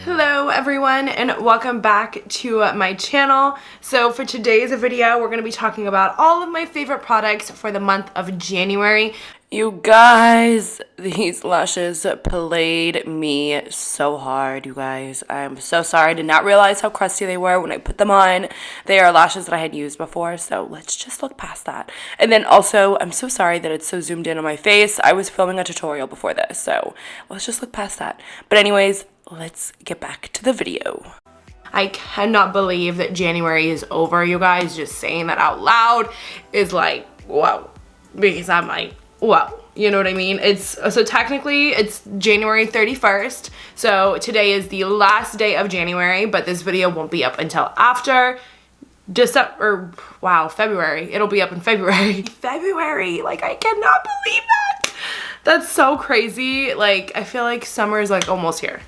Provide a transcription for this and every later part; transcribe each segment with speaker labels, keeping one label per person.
Speaker 1: Hello everyone and welcome back to my channel. So for today's video we're going to be talking about all of my favorite products for the month of January. You guys, these lashes played me so hard, you guys. I'm so sorry. I did not realize how crusty they were when I put them on. They are lashes that I had used before, so let's just look past that. And then also, I'm so sorry that it's so zoomed in on my face. I was filming a tutorial before this, so let's just look past that. But anyways, let's get back to the video. I cannot believe that January is over, you guys. Just saying that out loud is like, whoa. Because I'm like, whoa. You know what I mean? So technically it's January 31st. So today is the last day of January, but this video won't be up until after February. It'll be up in February. February, like I cannot believe that. That's so crazy. Like I feel like summer is like almost here.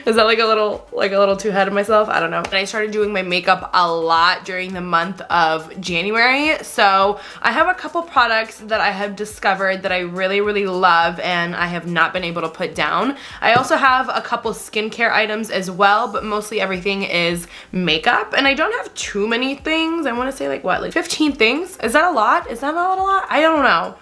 Speaker 1: Is that like a little too ahead of myself? I don't know. And I started doing my makeup a lot during the month of January. So I have a couple products that I have discovered that I really love and I have not been able to put down. I also have a couple skincare items as well, but mostly everything is makeup. And I don't have too many things. I want to say like 15 things? Is that a lot? Is that not a lot? I don't know.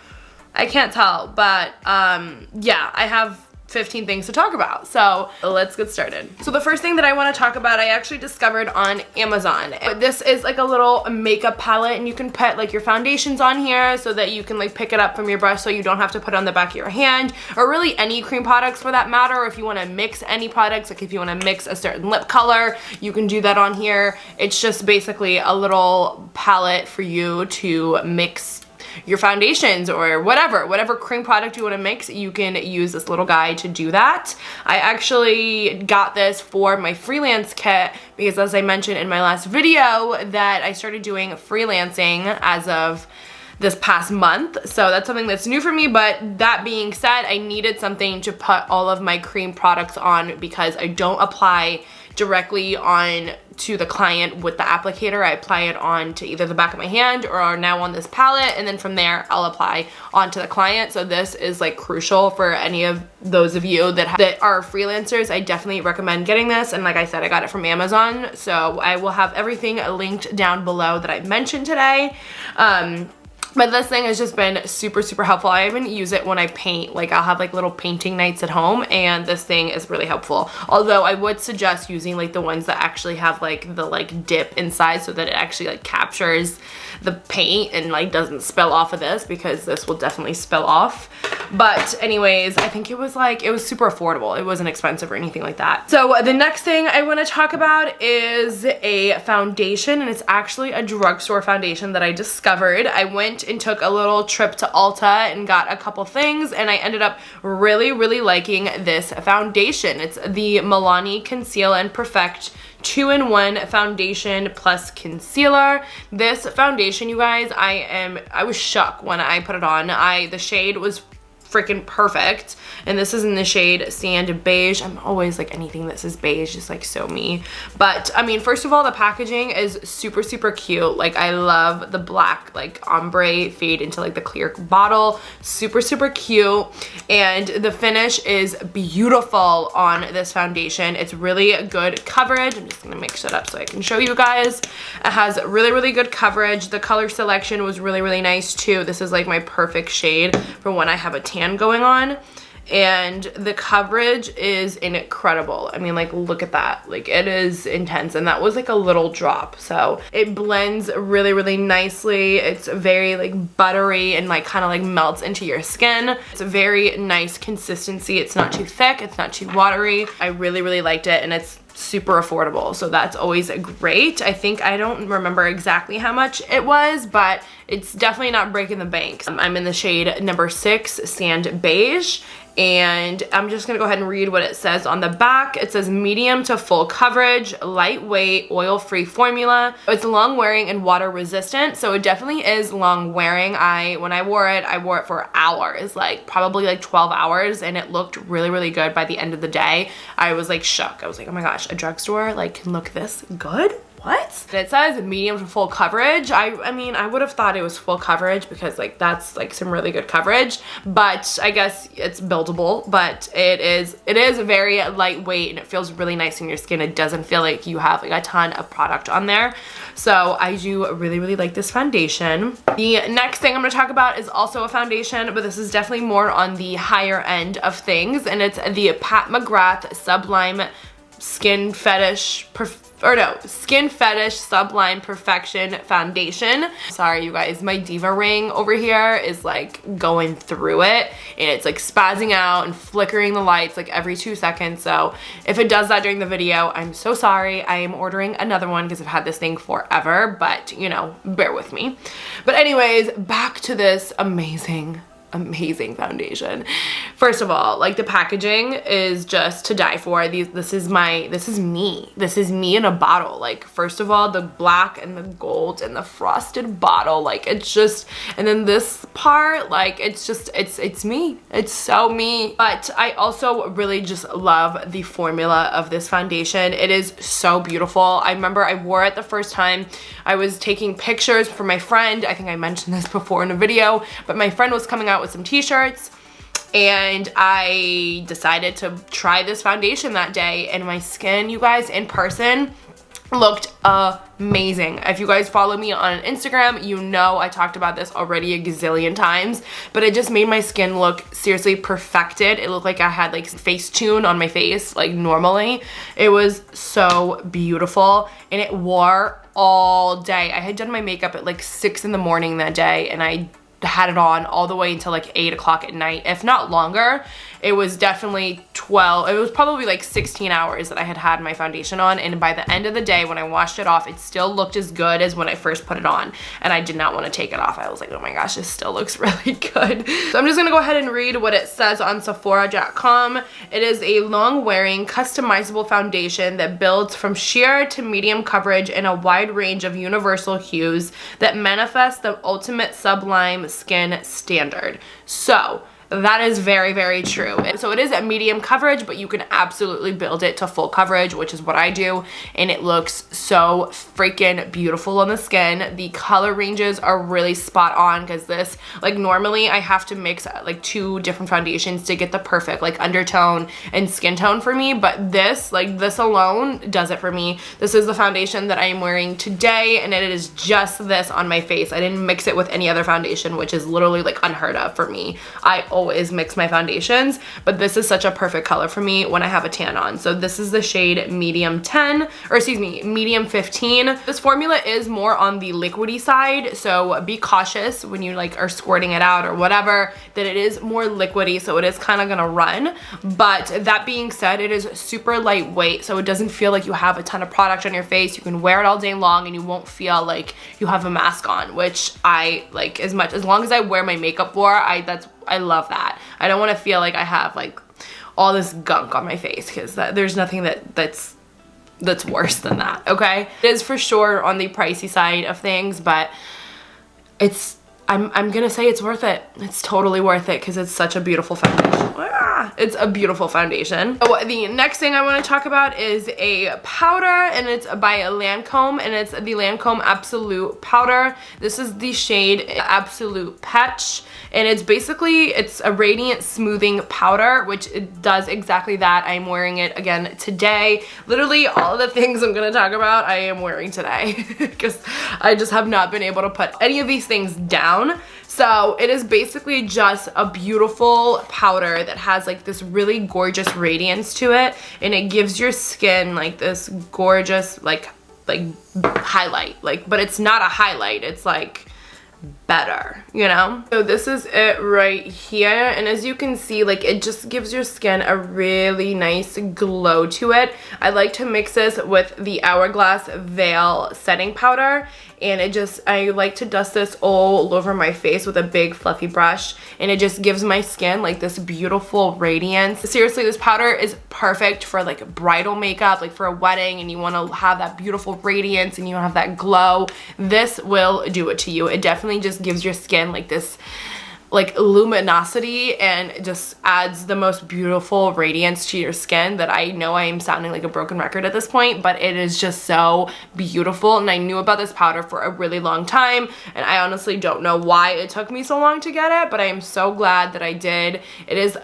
Speaker 1: I can't tell, but yeah, I have 15 things to talk about. So let's get started. So the first thing that I want to talk about, I actually discovered on Amazon. This is like a little makeup palette and you can put like your foundations on here so that you can like pick it up from your brush so you don't have to put it on the back of your hand, or really any cream products for that matter. Or if you want to mix any products, like if you want to mix a certain lip color, you can do that on here. It's just basically a little palette for you to mix your foundations or whatever cream product you want to mix. You can use this little guy to do that. I actually got this for my freelance kit because, as I mentioned in my last video, that I started doing freelancing as of this past month. So that's something that's new for me. But that being said, I needed something to put all of my cream products on because I don't apply directly on to the client with the applicator. I apply it on to either the back of my hand or now on this palette, and then from there I'll apply onto the client. So this is like crucial for any of those of you that are freelancers. I definitely recommend getting this, and like I said, I got it from Amazon, so I will have everything linked down below that I mentioned today. But this thing has just been super helpful. I even use it when I paint. Like I'll have like little painting nights at home, and this thing is really helpful. Although I would suggest using like the ones that actually have like the like dip inside so that it actually like captures the paint and like doesn't spill off of this, because this will definitely spill off. But anyways, I think it was super affordable. It wasn't expensive or anything like that. So the next thing I want to talk about is a foundation, and it's actually a drugstore foundation that I discovered. I went and took a little trip to Ulta and got a couple things, and I ended up really liking this foundation. It's the Milani Conceal and Perfect 2-in-1 foundation plus concealer. This foundation, you guys, I was shook when I put it on. The shade was freaking perfect, and this is in the shade Sand Beige. I'm always like, anything that says beige is like so me. But I mean, first of all, the packaging is super cute. Like I love the black like ombre fade into like the clear bottle. Super cute, and the finish is beautiful on this foundation. It's really good coverage. I'm just gonna mix it up so I can show you guys. It has really good coverage. The color selection was really nice too. This is like my perfect shade for when I have a tan going on, and the coverage is incredible. I mean, like, look at that. Like, it is intense, and that was like a little drop, so it blends really nicely. It's very like buttery and like kind of like melts into your skin. It's a very nice consistency. It's not too thick, it's not too watery. I really liked it, and it's super affordable, so that's always great. I don't remember exactly how much it was, but it's definitely not breaking the bank. I'm in the shade number 6, Sand Beige, and I'm just gonna go ahead and read what it says on the back. It says medium to full coverage, lightweight, oil-free formula. It's long wearing and water resistant, so it definitely is long wearing. When I wore it for hours, like probably like 12 hours, and it looked really good by the end of the day. I was like shook. I was like, oh my gosh, a drugstore like can look this good? what? And it says medium to full coverage. I mean, I would have thought it was full coverage because like that's like some really good coverage, but I guess it's buildable. But it is very lightweight and it feels really nice in your skin. It doesn't feel like you have like a ton of product on there. So I do really like this foundation. The next thing I'm going to talk about is also a foundation, but this is definitely more on the higher end of things, and it's the McGrath Sublime Skin Fetish Sublime Perfection Foundation. Sorry you guys, my diva ring over here is like going through it and it's like spazzing out and flickering the lights like every 2 seconds. So if it does that during the video, I'm so sorry. I am ordering another one because I've had this thing forever, but you know, bear with me. But anyways, back to this amazing foundation. First of all, like the packaging is just to die for. This is me in a bottle. Like, first of all, the black and the gold and the frosted bottle, like it's just, and then this part, like it's just, it's me. It's so me. But I also really just love the formula of this foundation. It is so beautiful. I remember I wore it the first time. I was taking pictures for my friend. I think I mentioned this before in a video, but my friend was coming out with some t-shirts and I decided to try this foundation that day, and my skin, you guys, in person looked amazing. If you guys follow me on Instagram, you know I talked about this already a gazillion times, but it just made my skin look seriously perfected. It looked like I had like Facetune on my face like normally. It was so beautiful and it wore all day. I had done my makeup at like 6 in the morning that day and I had it on all the way until like 8 o'clock at night, if not longer. It was definitely 12, it was probably like 16 hours that I had my foundation on, and by the end of the day when I washed it off, it still looked as good as when I first put it on, and I did not want to take it off. I was like, oh my gosh, this still looks really good. So I'm just gonna go ahead and read what it says on Sephora.com. It is a long-wearing, customizable foundation that builds from sheer to medium coverage in a wide range of universal hues that manifest the ultimate sublime skin standard. So that is very true. So it is at medium coverage, but you can absolutely build it to full coverage, which is what I do, and it looks so freaking beautiful on the skin. The color ranges are really spot on because this, like normally I have to mix like 2 different foundations to get the perfect like undertone and skin tone for me, but this, like this alone does it for me. This is the foundation that I am wearing today, and it is just this on my face. I didn't mix it with any other foundation, which is literally like unheard of for me. I always mix my foundations, but this is such a perfect color for me when I have a tan on. So this is the shade medium 10, or excuse me, medium 15. This formula is more on the liquidy side, so be cautious when you like are squirting it out or whatever, that it is more liquidy, so it is kind of gonna run. But that being said, it is super lightweight, so it doesn't feel like you have a ton of product on your face. You can wear it all day long and you won't feel like you have a mask on, which I like as long as I wear my makeup for. I love that. I don't want to feel like I have like all this gunk on my face, because there's nothing that's worse than that, okay? It is for sure on the pricey side of things, but I'm gonna say it's worth it. It's totally worth it because it's such a beautiful foundation. It's a beautiful foundation. So the next thing I want to talk about is a powder, and it's by Lancome, and it's the Lancome Absolute powder. This is the shade Absolute Patch, and it's basically, it's a radiant smoothing powder, which it does exactly that. I'm wearing it again today. Literally all of the things I'm gonna talk about I am wearing today because I just have not been able to put any of these things down. So it is basically just a beautiful powder that has like this really gorgeous radiance to it, and it gives your skin like this gorgeous like highlight, like, but it's not a highlight, it's like better, you know? So this is it right here, and as you can see, like it just gives your skin a really nice glow to it. I like to mix this with the Hourglass Veil setting powder, and I like to dust this all over my face with a big fluffy brush, and it just gives my skin like this beautiful radiance. Seriously, this powder is perfect for like bridal makeup, like for a wedding, and you want to have that beautiful radiance and you have that glow. This will do it to you. It definitely just gives your skin like this like luminosity and just adds the most beautiful radiance to your skin that I know I am sounding like a broken record at this point, but it is just so beautiful. And I knew about this powder for a really long time, and I honestly don't know why it took me so long to get it, but I am so glad that I did. It is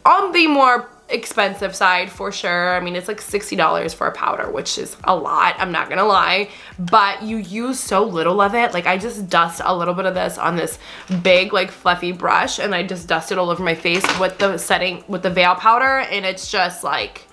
Speaker 1: on the more expensive side for sure. I mean, it's like $60 for a powder, which is a lot, I'm not gonna lie, but you use so little of it. Like I just dust a little bit of this on this big like fluffy brush, and I just dust it all over my face with the veil powder, and it's just like,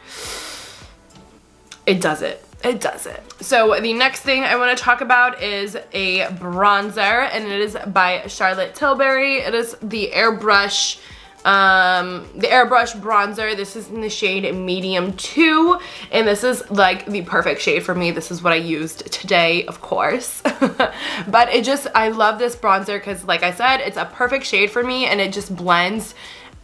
Speaker 1: it does it. It does it. So the next thing I want to talk about is a bronzer, and it is by Charlotte Tilbury. It is the Airbrush bronzer. This is in the shade medium 2, and this is like the perfect shade for me. This is what I used today, of course. But I love this bronzer because, like I said, it's a perfect shade for me, and it just blends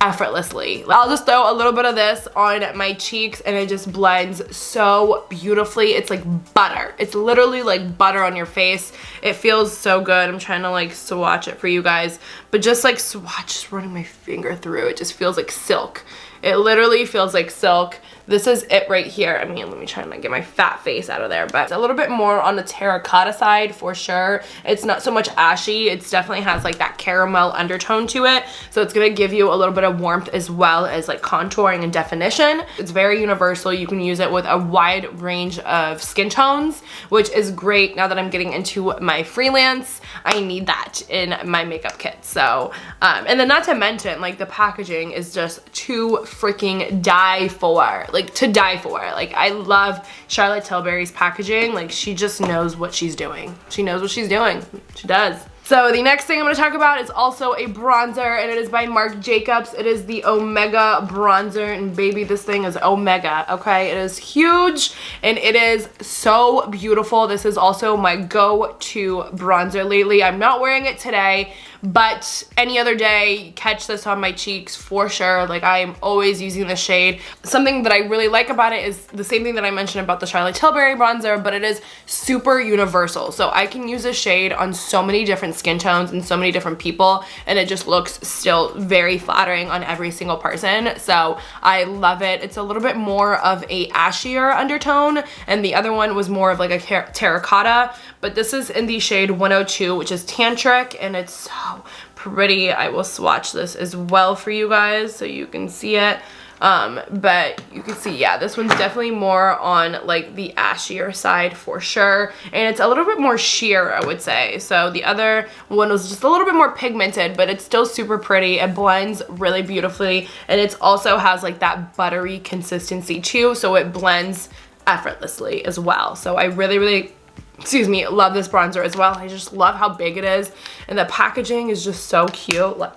Speaker 1: effortlessly. I'll just throw a little bit of this on my cheeks, and it just blends so beautifully. It's like butter. It's literally like butter on your face. It feels so good. I'm trying to like swatch it for you guys, but just like just running my finger through it just feels like silk. It literally feels like silk. This is it right here. I mean, let me try and like get my fat face out of there, but it's a little bit more on the terracotta side for sure. It's not so much ashy. It definitely has like that caramel undertone to it. So it's gonna give you a little bit of warmth as well as like contouring and definition. It's very universal. You can use it with a wide range of skin tones, which is great now that I'm getting into my freelance. I need that in my makeup kit. So, and then not to mention, like the packaging is just too freaking die for. Like to die for. Like I love Charlotte Tilbury's packaging. Like she just knows what she's doing. She knows what she's doing. She does. So the next thing I'm going to talk about is also a bronzer, and it is by Marc Jacobs. It is the Omega bronzer, and baby, this thing is Omega, okay? It is huge, and it is so beautiful. This is also my go-to bronzer lately. I'm not wearing it today, but any other day, catch this on my cheeks for sure. Like I am always using this shade. Something that I really like about it is the same thing that I mentioned about the Charlotte Tilbury bronzer, but it is super universal. So I can use this shade on so many different skin tones and so many different people, and it just looks still very flattering on every single person. So I love it. It's a little bit more of a ashier undertone, and the other one was more of like a terracotta, but this is in the shade 102, which is tantric, and it's so pretty. I will swatch this as well for you guys so you can see it. But you can see, yeah, this one's definitely more on like the ashier side for sure, and it's a little bit more sheer, I would say. So the other one was just a little bit more pigmented, but it's still super pretty. It blends really beautifully, and it also has like that buttery consistency too, so it blends effortlessly as well. So I really excuse me, love this bronzer as well. I just love how big it is, and the packaging is just so cute. Like,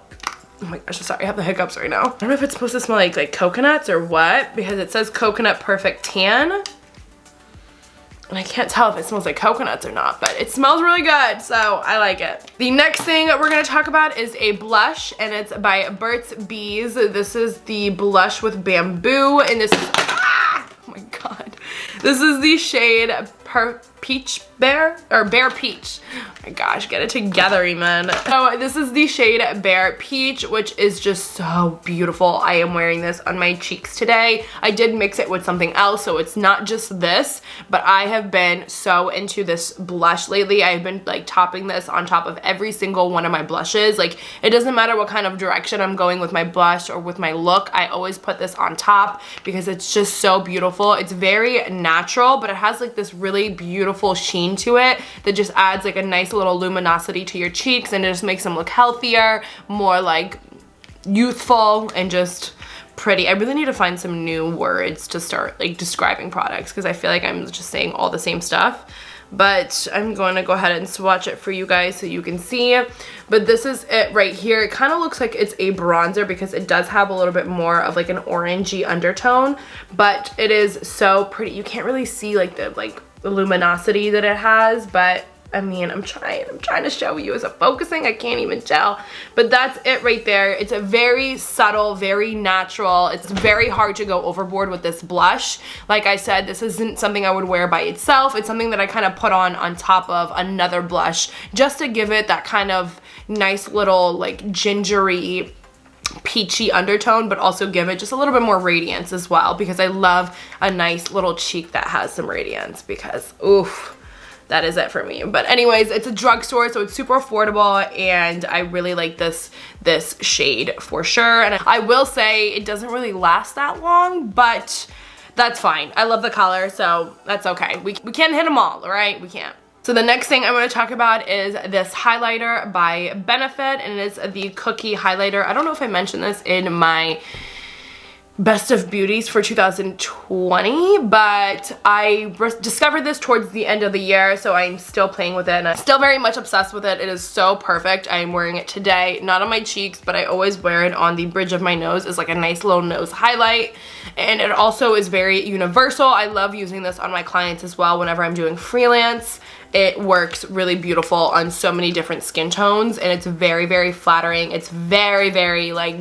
Speaker 1: oh my gosh, I'm sorry, I have the hiccups right now. I don't know if it's supposed to smell like coconuts or what, because it says Coconut Perfect Tan. And I can't tell if it smells like coconuts or not, but it smells really good, so I like it. The next thing we're gonna talk about is a blush, and it's by Burts Bees. This is the blush with bamboo, and this is, oh my god. This is the shade Peach Bear, or Bear Peach. Oh my gosh, get it together, man. So this is the shade Bear Peach, which is just so beautiful. I am wearing this on my cheeks today. I did mix it with something else, so it's not just this, but I have been so into this blush lately. I've been like topping this on top of every single one of my blushes. Like it doesn't matter what kind of direction I'm going with my blush or with my look, I always put this on top because it's just so beautiful. It's very natural, but it has like this really beautiful sheen to it that just adds like a nice little luminosity to your cheeks, and it just makes them look healthier, more like youthful, and just pretty. I really need to find some new words to start like describing products, because I feel like I'm just saying all the same stuff. But I'm going to go ahead and swatch it for you guys so you can see. But this is it right here. It kind of looks like it's a bronzer because it does have a little bit more of like an orangey undertone, but it is so pretty. You can't really see like the luminosity that it has, but I mean, I'm trying to show you. Is it focusing? I can't even tell. But that's it right there. It's a very subtle, very natural. It's very hard to go overboard with this blush. Like I said, this isn't something I would wear by itself. It's something that I kind of put on top of another blush just to give it that kind of nice little like gingery peachy undertone, but also give it just a little bit more radiance as well, because I love a nice little cheek that has some radiance, because oof, that is it for me. But anyways, it's a drugstore, so it's super affordable, and I really like this shade for sure. And I will say it doesn't really last that long, but that's fine. I love the color, so that's okay. We can't hit them all right? We can't. So the next thing I want to talk about is this highlighter by Benefit, and it is the Cookie Highlighter. I don't know if I mentioned this in my Best of Beauties for 2020, but I discovered this towards the end of the year, so I'm still playing with it, and I'm still very much obsessed with it. It is so perfect. I'm wearing it today, not on my cheeks, but I always wear it on the bridge of my nose as like a nice little nose highlight, and it also is very universal. I love using this on my clients as well whenever I'm doing freelance. It works really beautiful on so many different skin tones, and it's very, very flattering. It's very, very like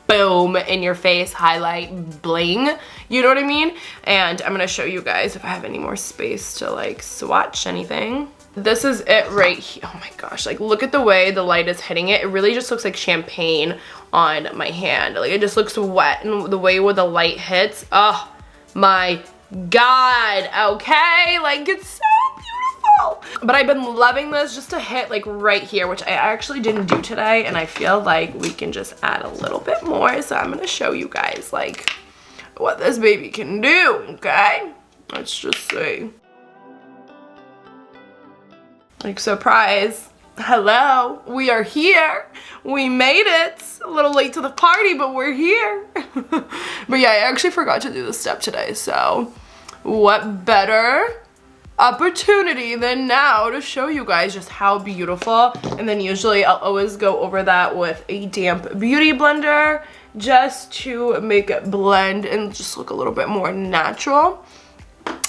Speaker 1: boom in your face highlight bling, you know what I mean? And I'm gonna show you guys if I have any more space to like swatch anything. This is it right here. Oh my gosh, like look at the way the light is hitting it. It really just looks like champagne on my hand. Like it just looks wet, and the way where the light hits, oh my god, okay? Like it's so beautiful. But I've been loving this just to hit like right here, which I actually didn't do today, and I feel like we can just add a little bit more. So I'm gonna show you guys like what this baby can do, okay? Let's just see. Like surprise. Hello, we are here. We made it. A little late to the party, but we're here. But yeah, I actually forgot to do this step today, so what better opportunity than now to show you guys just how beautiful. And then usually I'll always go over that with a damp beauty blender just to make it blend and just look a little bit more natural.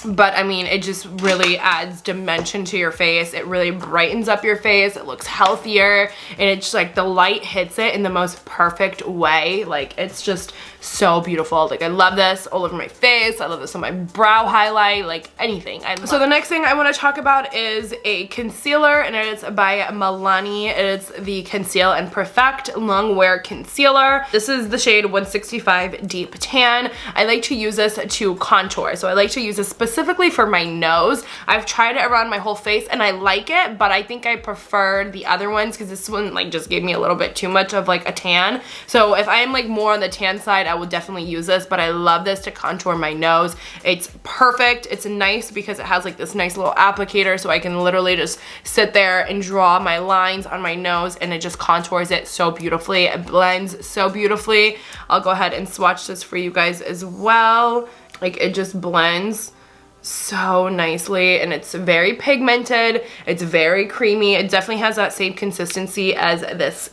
Speaker 1: But I mean, it just really adds dimension to your face. It really brightens up your face. It looks healthier, and it's just like the light hits it in the most perfect way. Like it's just so beautiful. Like I love this all over my face. I love this on my brow highlight, like anything. So the next thing I want to talk about is a concealer, and it's by Milani. It's the Conceal and Perfect Longwear Concealer. This is the shade 165 Deep Tan. I like to use this to contour. So I like to use this specifically for my nose. I've tried it around my whole face and I like it, but I think I prefer the other ones because this one like just gave me a little bit too much of like a tan. So if I'm like more on the tan side, I will definitely use this, but I love this to contour my nose. It's perfect. It's nice because it has like this nice little applicator, so I can literally just sit there and draw my lines on my nose, and it just contours it so beautifully. It blends so beautifully. I'll go ahead and swatch this for you guys as well. Like it just blends so nicely, and it's very pigmented. It's very creamy. It definitely has that same consistency as this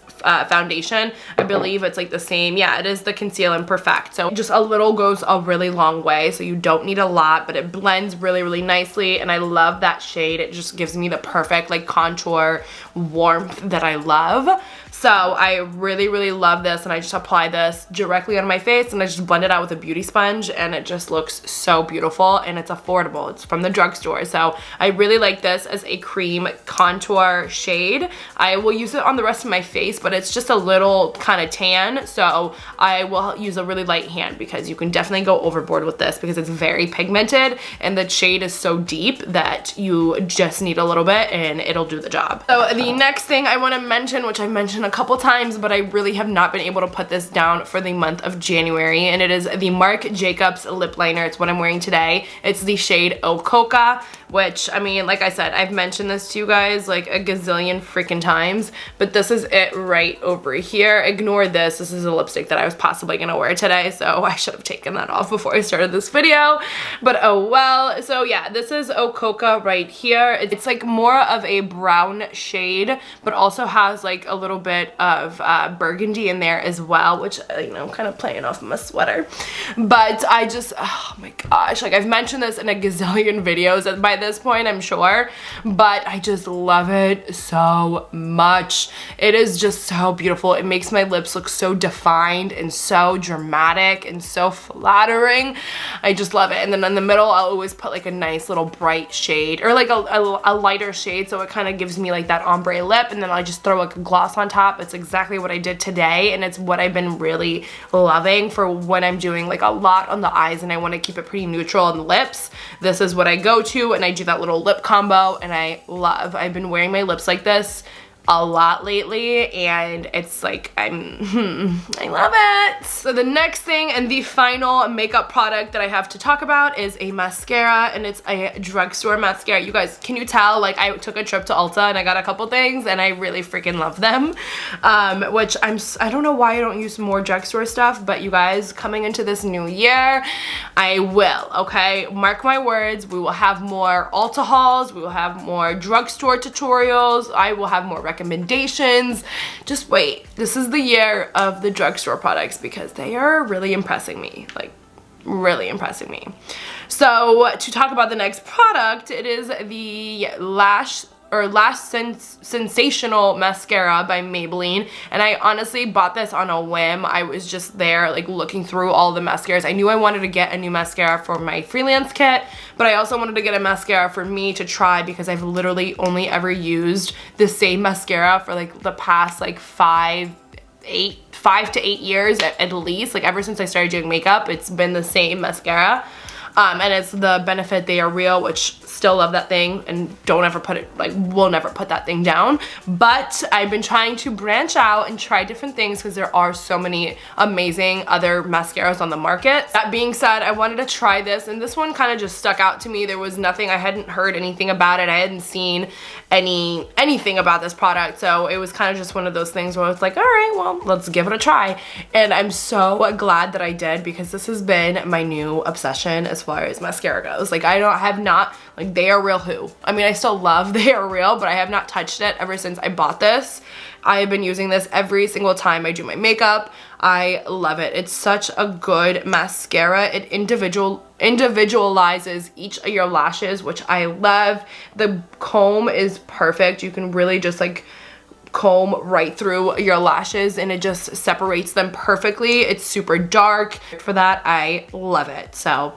Speaker 1: foundation. I believe it's like the same. Yeah, it is the Conceal and Perfect. So just a little goes a really long way, so you don't need a lot, but it blends really, really nicely, and I love that shade. It just gives me the perfect like contour warmth that I love. So I really, really love this, and I just apply this directly on my face, and I just blend it out with a beauty sponge, and it just looks so beautiful, and it's affordable. It's from the drugstore, so I really like this as a cream contour shade. I will use it on the rest of my face, but it's just a little kind of tan, so I will use a really light hand because you can definitely go overboard with this because it's very pigmented, and the shade is so deep that you just need a little bit, and it'll do the job. So the next thing I want to mention, which I've mentioned a couple times, but I really have not been able to put this down for the month of January, and it is the Marc Jacobs Lipliner. It's what I'm wearing today. It's the shade Oh Coca, which, I mean, like I said, I've mentioned this to you guys like a gazillion freaking times, but this is it right over here. Ignore this. This is a lipstick that I was possibly gonna wear today, so I should have taken that off before I started this video, but oh well. So yeah, this is Oh Coca right here. It's like more of a brown shade, but also has like a little bit bit of burgundy in there as well, which, you know, I'm kind of playing off my sweater. But I just, oh my gosh, like I've mentioned this in a gazillion videos by this point, I'm sure, but I just love it so much. It is just so beautiful. It makes my lips look so defined and so dramatic and so flattering. I just love it. And then in the middle, I'll always put like a nice little bright shade, or like a lighter shade, so it kind of gives me like that ombre lip, and then I just throw like a gloss on top. It's exactly what I did today, and it's what I've been really loving for when I'm doing like a lot on the eyes and I want to keep it pretty neutral on the lips. This is what I go to, and I do that little lip combo, and I love. I've been wearing my lips like this a lot lately, and it's like I love it. So the next thing and the final makeup product that I have to talk about is a mascara, and it's a drugstore mascara. You guys, can you tell, like I took a trip to Ulta and I got a couple things and I really freaking love them, which I don't know why I don't use more drugstore stuff, but you guys, coming into this new year, I will, okay? Mark my words, we will have more Ulta hauls, we will have more drugstore tutorials, I will have more recommendations. Just wait. This is the year of the drugstore products because they are really impressing me, like really impressing me. So to talk about the next product, it is the Lash Sensational mascara by Maybelline, and I honestly bought this on a whim. I was just there like looking through all the mascaras. I knew I wanted to get a new mascara for my freelance kit, but I also wanted to get a mascara for me to try because I've literally only ever used the same mascara for like the past like 5 to 8 years at least. Like ever since I started doing makeup, it's been the same mascara. And it's the Benefit They Are Real, which still love that thing and don't ever put it, like will never put that thing down. But I've been trying to branch out and try different things because there are so many amazing other mascaras on the market. That being said, I wanted to try this, and this one kind of just stuck out to me. There was nothing, I hadn't heard anything about it. I hadn't seen anything about this product, so it was kind of just one of those things where I was like, all right, well, let's give it a try. And I'm so glad that I did because this has been my new obsession as far as mascara goes. Like I have not, like They Are Real who? I mean, I still love They Are Real, but I have not touched it ever since I bought this. I have been using this every single time I do my makeup. I love it. It's such a good mascara. It individualizes each of your lashes, which I love. The comb is perfect. You can really just like comb right through your lashes and it just separates them perfectly. It's super dark. For that, I love it. So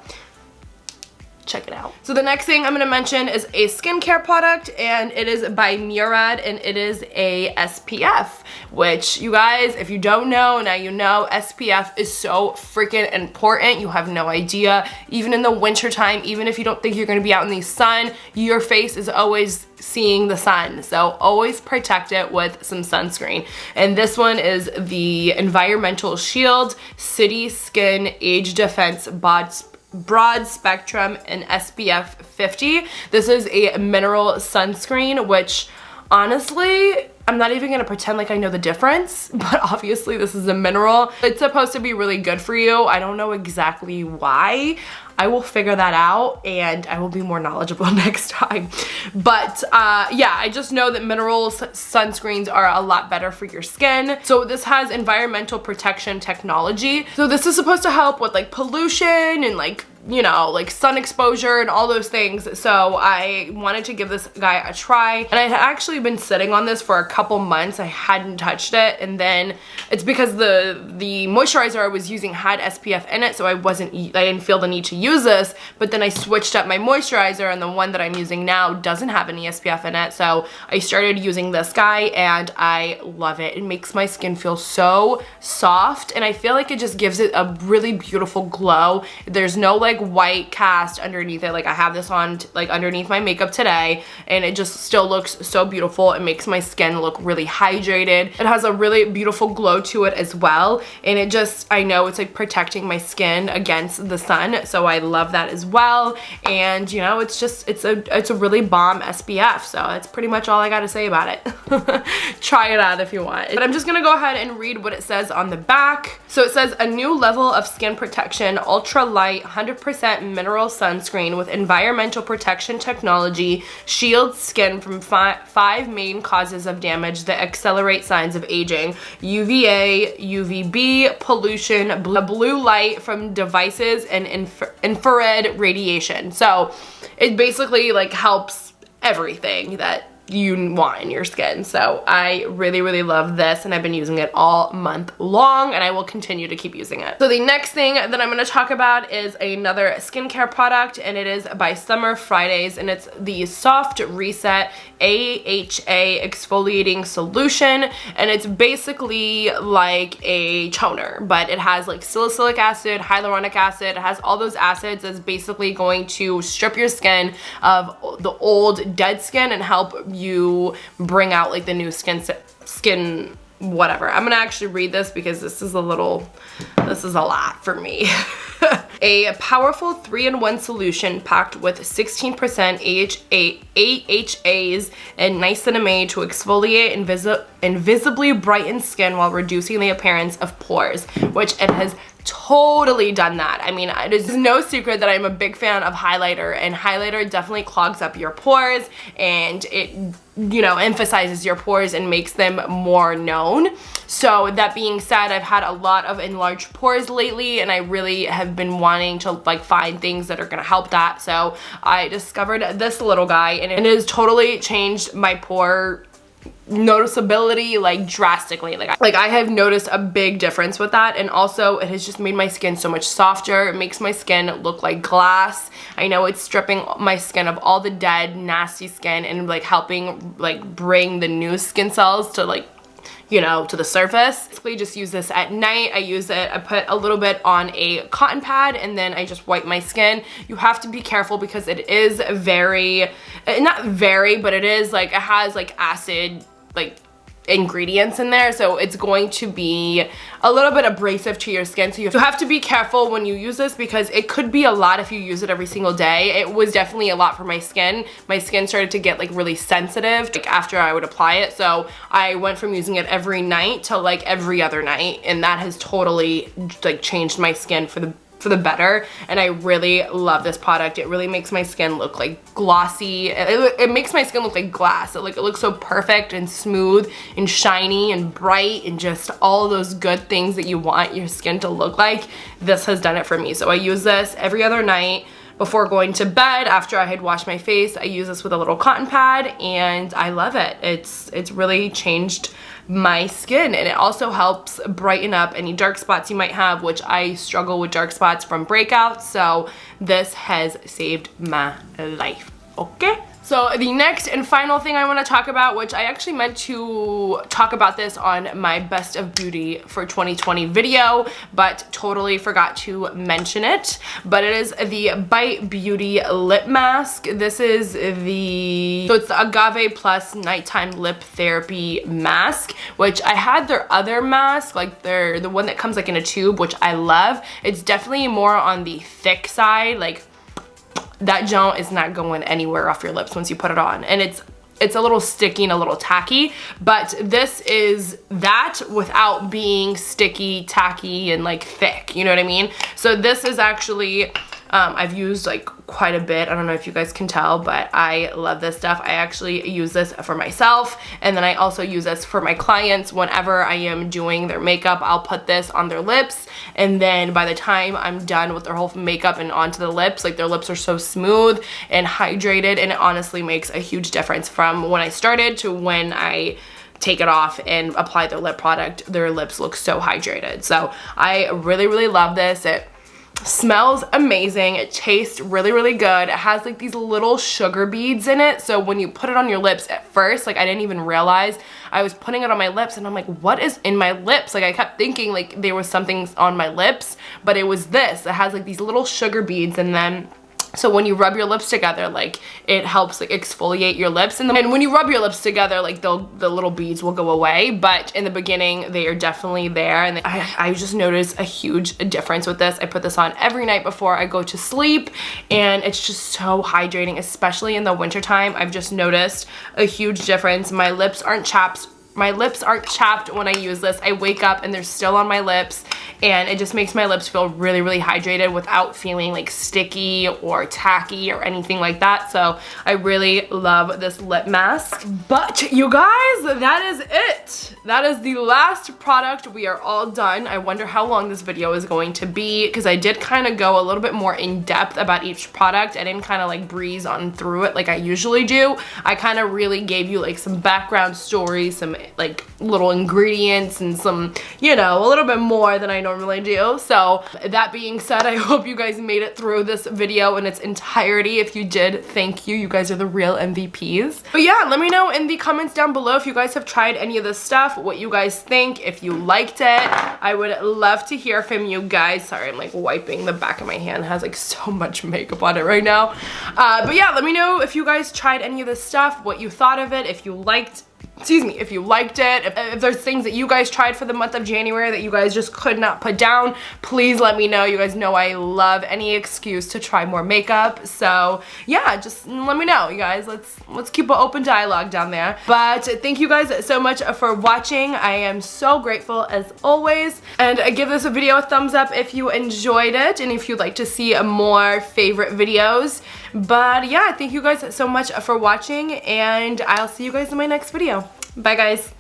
Speaker 1: check it out. So the next thing I'm going to mention is a skincare product, and it is by Murad, and it is a SPF, which you guys, if you don't know, now you know. SPF is so freaking important. You have no idea. Even in the winter time, even if you don't think you're going to be out in the sun, your face is always seeing the sun, so always protect it with some sunscreen. And this one is the Environmental Shield City Skin Age Defense Broad Spectrum and SPF 50. This is a mineral sunscreen, which honestly, I'm not even gonna pretend like I know the difference, but obviously this is a mineral. It's supposed to be really good for you. I don't know exactly why. I will figure that out and I will be more knowledgeable next time. But yeah, I just know that mineral sunscreens are a lot better for your skin. So this has environmental protection technology. So this is supposed to help with like pollution and like, you know, like sun exposure and all those things. So I wanted to give this guy a try, and I had actually been sitting on this for a couple months. I hadn't touched it, and then it's because the moisturizer I was using had SPF in it, so I didn't feel the need to use this. But then I switched up my moisturizer, and the one that I'm using now doesn't have any SPF in it, so I started using this guy, and I love it. It makes my skin feel so soft, and I feel like it just gives it a really beautiful glow. There's no like white cast underneath it. Like I have this on like underneath my makeup today, and it just still looks so beautiful. It makes my skin look really hydrated. It has a really beautiful glow to it as well, and it just, I know it's like protecting my skin against the sun, so I love that as well. And you know, it's just, it's a really bomb SPF, so that's pretty much all I gotta say about it. Try it out if you want. But I'm just gonna go ahead and read what it says on the back. So it says, a new level of skin protection, ultra light, 100% 100% mineral sunscreen with environmental protection technology, shields skin from five main causes of damage that accelerate signs of aging: UVA, UVB, pollution, blue light from devices, and infrared radiation. So it basically like helps everything that you want in your skin. So I really, really love this, and I've been using it all month long, and I will continue to keep using it. So the next thing that I'm going to talk about is another skincare product, and it is by Summer Fridays, and it's the Soft Reset AHA Exfoliating Solution, and it's basically like a toner, but it has like salicylic acid, hyaluronic acid. It has all those acids that's basically going to strip your skin of the old dead skin and help you bring out like the new skin whatever. I'm gonna actually read this because this is a lot for me. A powerful 3-in-1 solution packed with 16% AHAs and niacinamide to exfoliate and visibly brighten skin while reducing the appearance of pores, which it has totally done that. I mean, it is no secret that I'm a big fan of highlighter, and highlighter definitely clogs up your pores, and it, you know, emphasizes your pores and makes them more known. So that being said, I've had a lot of enlarged pores lately, and I really have been wanting to like find things that are gonna help that. So I discovered this little guy, and it has totally changed my pore noticeability like drastically. Like I have noticed a big difference with that, and also it has just made my skin so much softer. It makes my skin look like glass. I know it's stripping my skin of all the dead nasty skin and like helping like bring the new skin cells to like, you know, to the surface. Basically just use this at night. I use it, I put a little bit on a cotton pad, and then I just wipe my skin. You have to be careful because it is very, not very, but it is like, it has like acid like ingredients in there, so it's going to be a little bit abrasive to your skin. So you have to be careful when you use this because it could be a lot if you use it every single day. It was definitely a lot for my skin. My skin started to get like really sensitive like after I would apply it, so I went from using it every night to like every other night, and that has totally like changed my skin for the better, and I really love this product. It really makes my skin look like glossy. It makes my skin look like glass. It looks so perfect and smooth and shiny and bright and just all those good things that you want your skin to look like. This has done it for me. So I use this every other night before going to bed. After I had washed my face, I use this with a little cotton pad, and I love it. It's really changed my skin, and it also helps brighten up any dark spots you might have, which I struggle with dark spots from breakouts, so this has saved my life. Okay, so the next and final thing I want to talk about, which I actually meant to talk about this on my best of beauty for 2020 video, but totally forgot to mention it, but it is the Bite Beauty lip mask. This is so it's the Agave Plus Nighttime Lip Therapy Mask, which I had their other mask, like the one that comes like in a tube, which I love. It's definitely more on the thick side, like that gel is not going anywhere off your lips once you put it on, and it's a little sticky and a little tacky, but this is that without being sticky, tacky, and like thick, you know what I mean? So this is actually, I've used like quite a bit. I don't know if you guys can tell, but I love this stuff. I actually use this for myself, and then I also use this for my clients. Whenever I am doing their makeup, I'll put this on their lips, and then by the time I'm done with their whole makeup and onto the lips, like their lips are so smooth and hydrated, and it honestly makes a huge difference from when I started to when I take it off and apply their lip product. Their lips look so hydrated. So I really, really love this. It smells amazing. It tastes really, really good. It has like these little sugar beads in it, so when you put it on your lips at first, like I didn't even realize I was putting it on my lips, and I'm like, what is in my lips? Like I kept thinking like there was something on my lips, but it was this. It has like these little sugar beads, and then so when you rub your lips together, like it helps like exfoliate your lips, and when you rub your lips together, like the little beads will go away, but in the beginning they are definitely there, and I just noticed a huge difference with this. I put this on every night before I go to sleep, and it's just so hydrating, especially in the wintertime. I've just noticed a huge difference. My lips aren't chapped my lips aren't chapped when I use this. I wake up and they're still on my lips, and it just makes my lips feel really, really hydrated without feeling like sticky or tacky or anything like that. So I really love this lip mask. But you guys, that is it. That is the last product. We are all done. I wonder how long this video is going to be, because I did kind of go a little bit more in depth about each product. I didn't kind of like breeze on through it like I usually do. I kind of really gave you like some background story, some like little ingredients, and some, you know, a little bit more than I normally do. So that being said, I hope you guys made it through this video in its entirety. If you did, thank you. You guys are the real MVPs. But yeah, let me know in the comments down below if you guys have tried any of this stuff, what you guys think, if you liked it. I would love to hear from you guys. Sorry, I'm like wiping the back of my hand. It has like so much makeup on it right now. But yeah, let me know if you guys tried any of this stuff, what you thought of it, if you liked, excuse me, if you liked it, if there's things that you guys tried for the month of January that you guys just could not put down, please let me know. You guys know I love any excuse to try more makeup. So yeah, just let me know, you guys. Let's keep an open dialogue down there. But thank you guys so much for watching. I am so grateful as always. And give this video a thumbs up if you enjoyed it and if you'd like to see more favorite videos. But yeah, thank you guys so much for watching, and I'll see you guys in my next video. Bye guys.